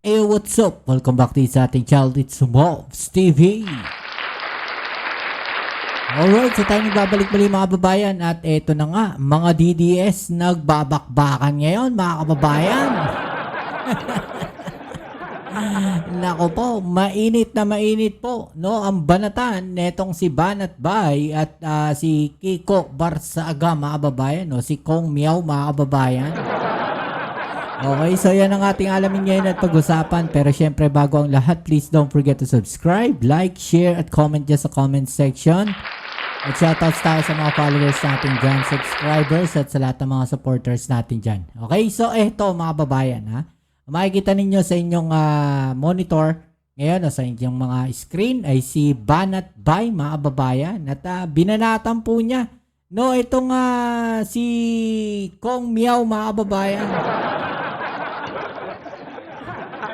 Hey, what's up? Welcome back to sa ating channel. It's Mobs TV. Alright, so tayo nagbabalik-balik mga kababayan. At eto na nga, mga DDS nagbabakbakan ngayon mga kababayan. Nako po, mainit na mainit po, no? Ang banatan netong si Banat Bay at si Kiko Barsaga mga kababayan, no? Si Kong Miao mga kababayan. Okay, so yan ang ating alamin ngayon at pag-usapan. Pero syempre bago ang lahat, please don't forget to subscribe, like, share, at comment dyan sa comment section. At shoutouts tayo sa mga followers natin dyan, subscribers, at sa lahat ng mga supporters natin dyan. Okay, so eto mga babayan, ha. Makikita ninyo sa inyong monitor ngayon, sa inyong mga screen, ay si Banat Bay mga babayan. At binanatan po niya, no, itong si Kong Miao mga babayan.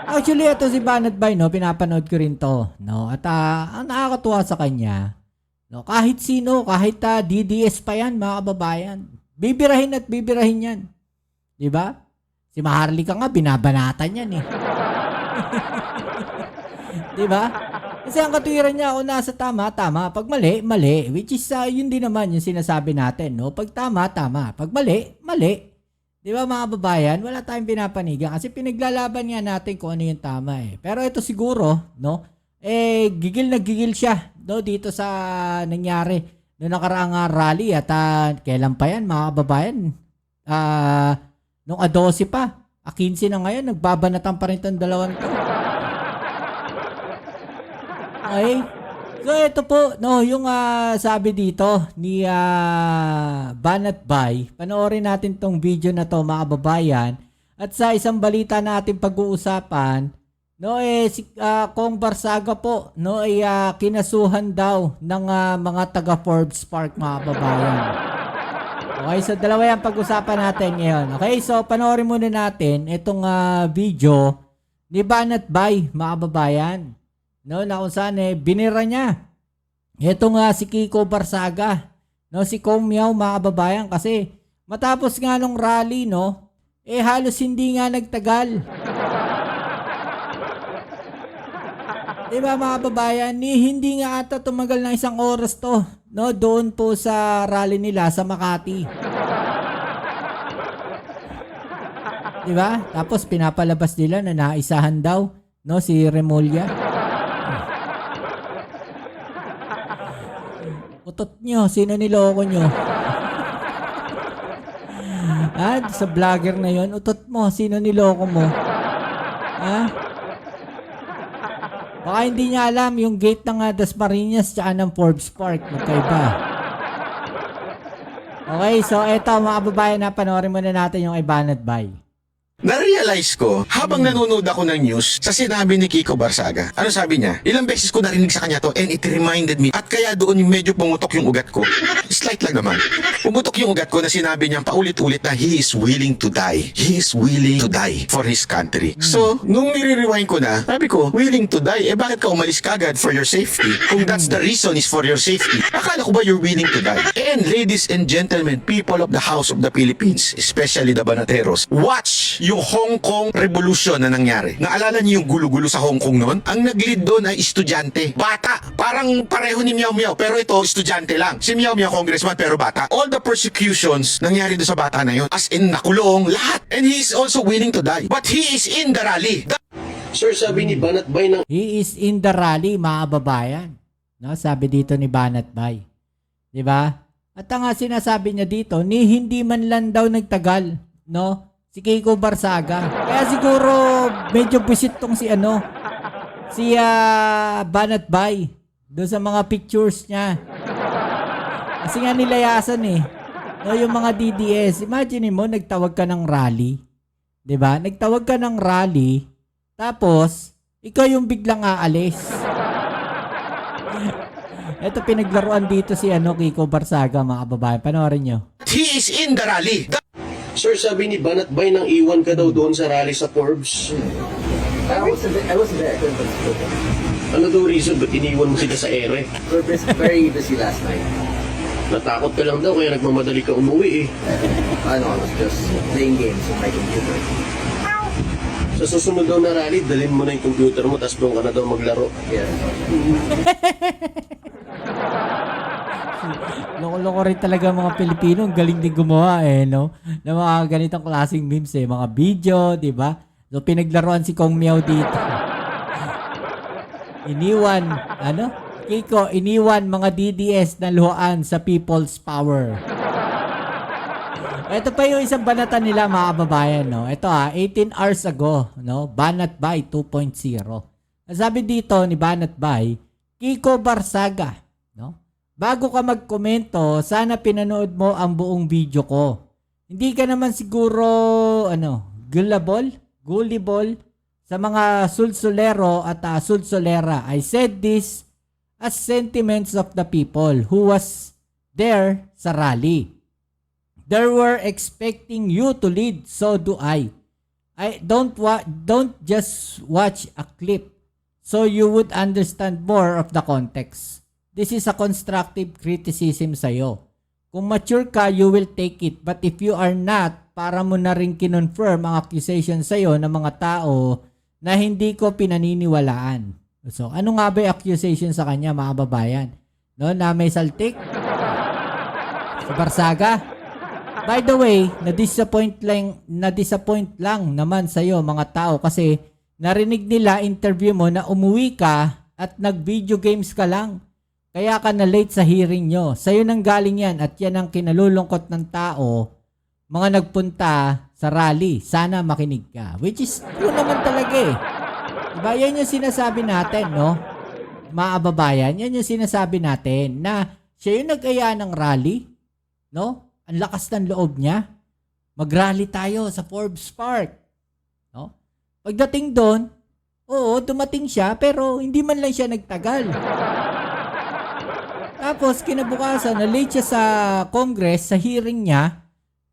Actually, ito si Banat Bay, no, pinapanood ko rin to, no, at ang nakakatuwa sa kanya, no, kahit sino, kahit DDS pa yan, mga kababayan, bibirahin at bibirahin yan, di ba? Si Maharlika nga, binabanatan yan eh. Di ba? Kasi ang katuwiran niya, kung nasa tama, tama, pag mali, mali, which is yun din naman yung sinasabi natin, no, pag tama, tama, pag mali, mali. Di ba mga babayan, wala tayong pinapanigan kasi pinaglalaban nga natin kung ano yung tama eh. Pero ito siguro, no, gigil na gigil siya, no, dito sa nangyari noong nakaraang rally at kailan pa yan mga babayan? Nung 12 pa, 15 na ngayon, nagbabanatan pa rin itong dalawang to. Okay? So ito po, no, yung sabi dito ni Banat Bay, panoorin natin tong video na to mga kababayan. At sa isang balita na ating pag-uusapan, no, si Kong Barsaga po, no, ay kinasuhan daw ng mga taga Forbes Park mga kababayan. Okay, so dalawa yung pag-usapan natin ngayon. Okay, so panoorin muna natin itong video ni Banat Bay mga kababayan. No, na kung saan binira niya. Ito nga si Kiko Barsaga. No, si Kong Miao mga kababayan kasi matapos nga nung rally, no, halos hindi nga nagtagal. Diba mga kababayan, hindi nga ata tumagal ng 1 oras to, no, doon po sa rally nila sa Makati. Diba? Tapos pinapalabas nila na naisahan daw, no, si Remulla. Utot nyo, sino niloko nyo? Sa vlogger na yon, utot mo, sino niloko mo? Baka hindi niya alam yung gate ng Dasmariñas tsaka ng Forbes Park, magkaiba. Okay, so eto mga kababayan, panoorin muna natin yung Banat Bay. Na-realize ko, habang nanonood ako ng news, sa sinabi ni Kiko Barsaga, ano sabi niya? Ilang beses ko narinig sa kanya to and it reminded me. At kaya doon medyo pumutok yung ugat ko. Slight lang naman. Pumutok yung ugat ko na sinabi niya paulit-ulit na he is willing to die. He is willing to die for his country. So, nung nire-rewind ko na, sabi ko, willing to die, bakit ka umalis kagad for your safety? Kung that's the reason is for your safety, akala ko ba you're willing to die? And ladies and gentlemen, people of the House of the Philippines, especially the Banateros, watch yung Hong Kong Revolution na nangyari. Naalala niyo yung gulo-gulo sa Hong Kong noon? Ang nag-lead doon ay estudyante. Bata. Parang pareho ni Miao Miao, pero ito estudyante lang. Si Miao Miao congressman pero bata. All the persecutions nangyari doon sa bata na yun. As in nakulong, lahat. And he is also willing to die. But he is in the rally. Sir, sabi ni Banat Bay ng... He is in the rally mga babayan. No, sabi dito ni Banat Bay. Diba? At ang sinasabi niya dito, hindi man lang daw nagtagal, no? Si Kiko Barsaga. Kaya siguro medyo busit tong si Banat Bay doon sa mga pictures niya. Kasi nga nilayasan no, yung mga DDS. Imagine mo, nagtawag ka ng rally. 'Di ba? Nagtawag ka ng rally, tapos ikaw yung biglang aalis. Ito pinaglaruan dito si Kiko Barsaga mga kababayan. Panoorin nyo. He is in the rally. Sir, sabi ni Banat Bay nang iwan ka daw doon sa rally sa Forbes. I wasn't there. I couldn't participate. Ano daw reason ba't iniwan mo sila sa ere? We were very busy last night. Natakot ka lang daw kaya nagmamadali ka umuwi I was just playing games on my computer. Sa susunod daw na rally, dalhin mo na yung computer mo, tapos doon ka na daw maglaro. Yeah. Loko-loko rin talaga mga Pilipino. Ang galing din gumawa no? Ng mga ganitong klaseng memes mga video, di ba? So pinaglaruan si Kong Miao dito. Iniwan, Kiko, iniwan mga DDS na luhaan sa people's power. Ito pa yung isang banatan nila mga kababayan, no? Ito 18 hours ago, no? Banat Bay 2.0. Sabi dito ni Banat Bay, Kiko Barsaga, no? Bago ka magkomento, sana pinanood mo ang buong video ko. Hindi ka naman siguro, gullible sa mga sulsulero at sulsulera. I said this as sentiments of the people who was there sa rally. They were expecting you to lead, so do I. I don't just watch a clip so you would understand more of the context. This is a constructive criticism sa'yo. Kung mature ka, you will take it. But if you are not, para mo na rin kinonfirm ang accusation sa'yo ng mga tao na hindi ko pinaniniwalaan. So, ano nga ba yung accusation sa kanya, mga babayan? No, na may saltik? Sa Barsaga? By the way, na-disappoint lang naman sa'yo, mga tao, kasi narinig nila interview mo na umuwi ka at nag-video games ka lang. Kaya ka na late sa hearing nyo. Sa'yo nang galing yan at yan ang kinalulungkot ng tao, mga nagpunta sa rally. Sana makinig ka. Which is true naman talaga Diba? Yan yung sinasabi natin, no? Mga kababayan, yan yung sinasabi natin na siya yung nag-aya ng rally, no? Ang lakas ng loob niya. Mag-rally tayo sa Forbes Park. No? Pagdating doon, oo, dumating siya pero hindi man lang siya nagtagal. Tapos kinabukasan, na-late siya sa Congress, sa hearing niya,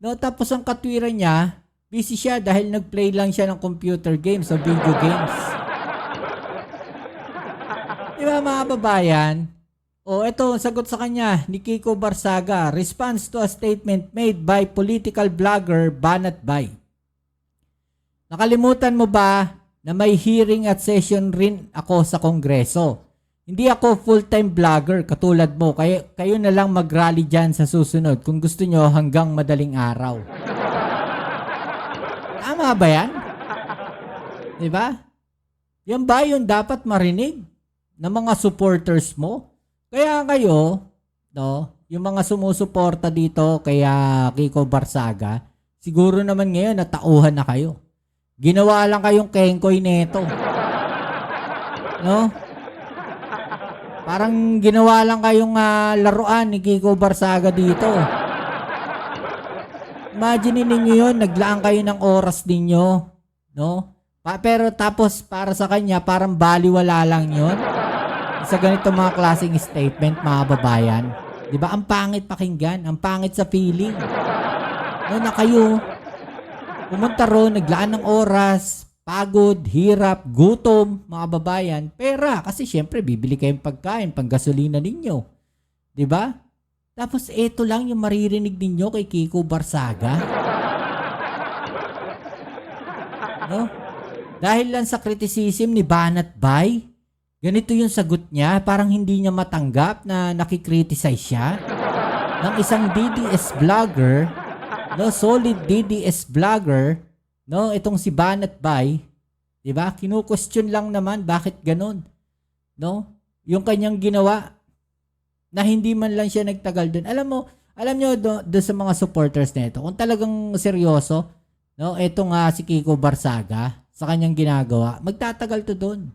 no? Tapos ang katwiran niya, busy siya dahil nag-play lang siya ng computer games o video games. Diba mga babayan? O ito, sagot sa kanya ni Kiko Barsaga, response to a statement made by political blogger Banat Bay. Nakalimutan mo ba na may hearing at session rin ako sa Kongreso? Hindi ako full-time vlogger katulad mo. Kayo na lang mag-rally dyan sa susunod kung gusto nyo hanggang madaling araw. Tama ba yan? Diba? Yan ba yung dapat marinig ng mga supporters mo? Kaya kayo, no, yung mga sumusuporta dito kaya Kiko Barsaga, siguro naman ngayon natauhan na kayo. Ginawa lang kayong kengkoy neto. No? Parang ginawa lang kayong laruan ni Kiko Barsaga dito. Imagine ninyo yun, naglaan kayo ng oras ninyo. No? Pero tapos para sa kanya, parang baliwala lang yun. Sa ganito mga klaseng statement, mga babayan. Diba? Ang pangit pakinggan. Ang pangit sa feeling. No, na kayo, pumunta ron, naglaan ng oras, pagod, hirap, gutom, mga babayan, pera. Kasi syempre, bibili kayong pagkain, panggasolina ninyo. Diba? Tapos, eto lang yung maririnig ninyo kay Kiko Barsaga. No? Dahil lang sa criticism ni Banat Bay, ganito yung sagot niya, parang hindi niya matanggap na nakikriticize siya ng isang DDS vlogger, no, solid DDS vlogger, no, itong si Banat Bay, 'di ba? Kinu-question lang naman bakit ganun, no? Yung kanyang ginawa na hindi man lang siya nagtagal doon. Alam niyo do sa mga supporters nito, kung talagang seryoso, no, etong si Kiko Barsaga sa kanyang ginagawa, magtatagal to doon.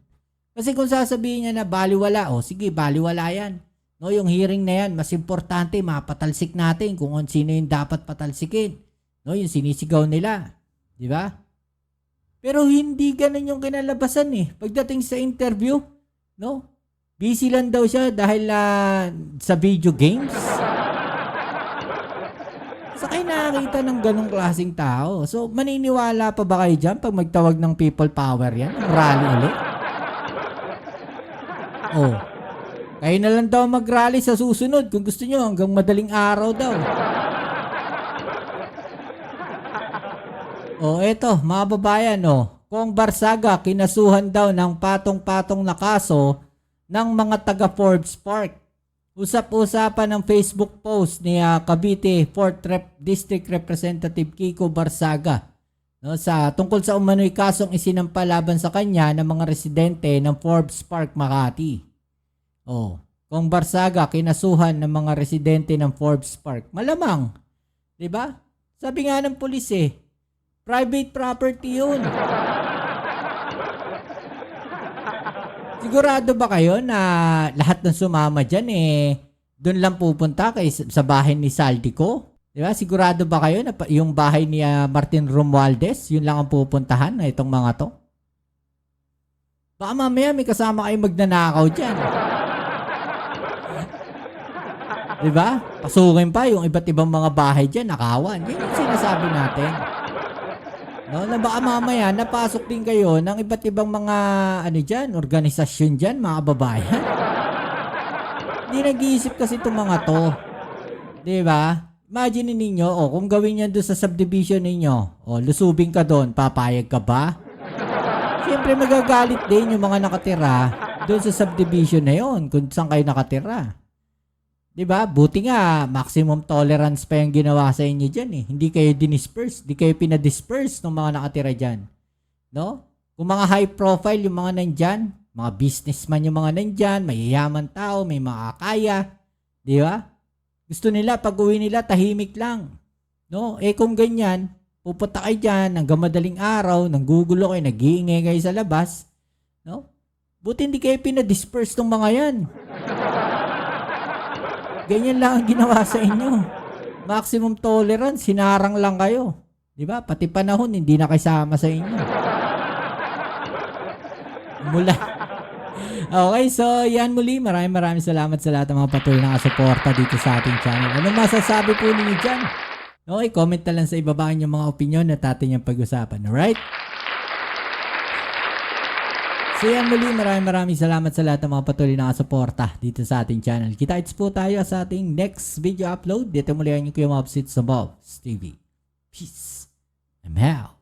Kasi kung sasabihin niya na baliwala, sige, baliwala yan. No, yung hearing na yan, mas importante, mapatalsik natin kung sino yung dapat patalsikin. No, yung sinisigaw nila. Di ba? Pero hindi ganun yung kinalabasan Pagdating sa interview, no, busy lang daw siya dahil sa video games. Sakay nakakita ng ganung klaseng tao. So, maniniwala pa ba kayo dyan pag magtawag ng people power yan? Ang rally ulit? Kayo na lang daw mag-rally sa susunod kung gusto nyo hanggang madaling araw daw. Eto, mga babayan, Kong Barsaga kinasuhan daw ng patong-patong na kaso ng mga taga Forbes Park. Usap-usapan ng Facebook post ni Cavite 4th District Representative Kiko Barsaga, no, sa tungkol sa umano'y kasong isinampa laban sa kanya ng mga residente ng Forbes Park, Makati. Kong Barsaga kinasuhan ng mga residente ng Forbes Park. Malamang, 'di ba? Sabi nga ng pulis private property 'yun. Sigurado ba kayo na lahat ng sumama dyan doon lang pupunta sa bahay ni Saldico? Di ba? Sigurado ba kayo na yung bahay ni Martin Romualdez, yun lang ang pupuntahan na itong mga to? Baka mamaya may kasama kayo magnanakaw dyan. Di ba? Pasukin pa yung iba't ibang mga bahay dyan, nakawan. Yan yung sinasabi natin. No, na baka mamaya napasok din kayo ng iba't ibang mga organisasyon dyan, mga kababayan. Hindi nag-iisip kasi itong mga to. Di ba? Imagine ninyo, kung gawin yan doon sa subdivision ninyo, lusubing ka doon, papayag ka ba? Siyempre magagalit din yung mga nakatira doon sa subdivision na yon kung saan kayo nakatira. Diba? Buti nga, maximum tolerance pa yung ginawa sa inyo dyan Hindi kayo dinisperse, hindi kayo pinadisperse ng mga nakatira dyan. No? Kung mga high profile yung mga nandyan, mga businessman yung mga nandyan, mayayaman tao, may mga kaya. Diba? Gusto nila, pag uwi nila, tahimik lang. No? Kung ganyan, pupunta kayo dyan, hanggang madaling araw, nanggugulo kayo, nag-iingay kayo sa labas. No? Buti hindi kayo pinadisperse ng mga yan. Ganyan lang ang ginawa sa inyo. Maximum tolerance, hinarang lang kayo. Di ba? Pati panahon, hindi na kasama sa inyo. Mula. Okay, so yan muli. Maraming salamat sa lahat ng mga patuloy na kasuporta dito sa ating channel. Anong masasabi po ninyo dyan? Okay, comment na lang sa ibaba yung mga opinion na atin yung pag-usapan. Alright? So yan muli, maraming salamat sa lahat ng mga patuloy na kasuporta dito sa ating channel. Kita-kits po tayo sa ating next video upload. Dito muli ang Kuya Mobs sa Bobs TV. Peace. I'm out.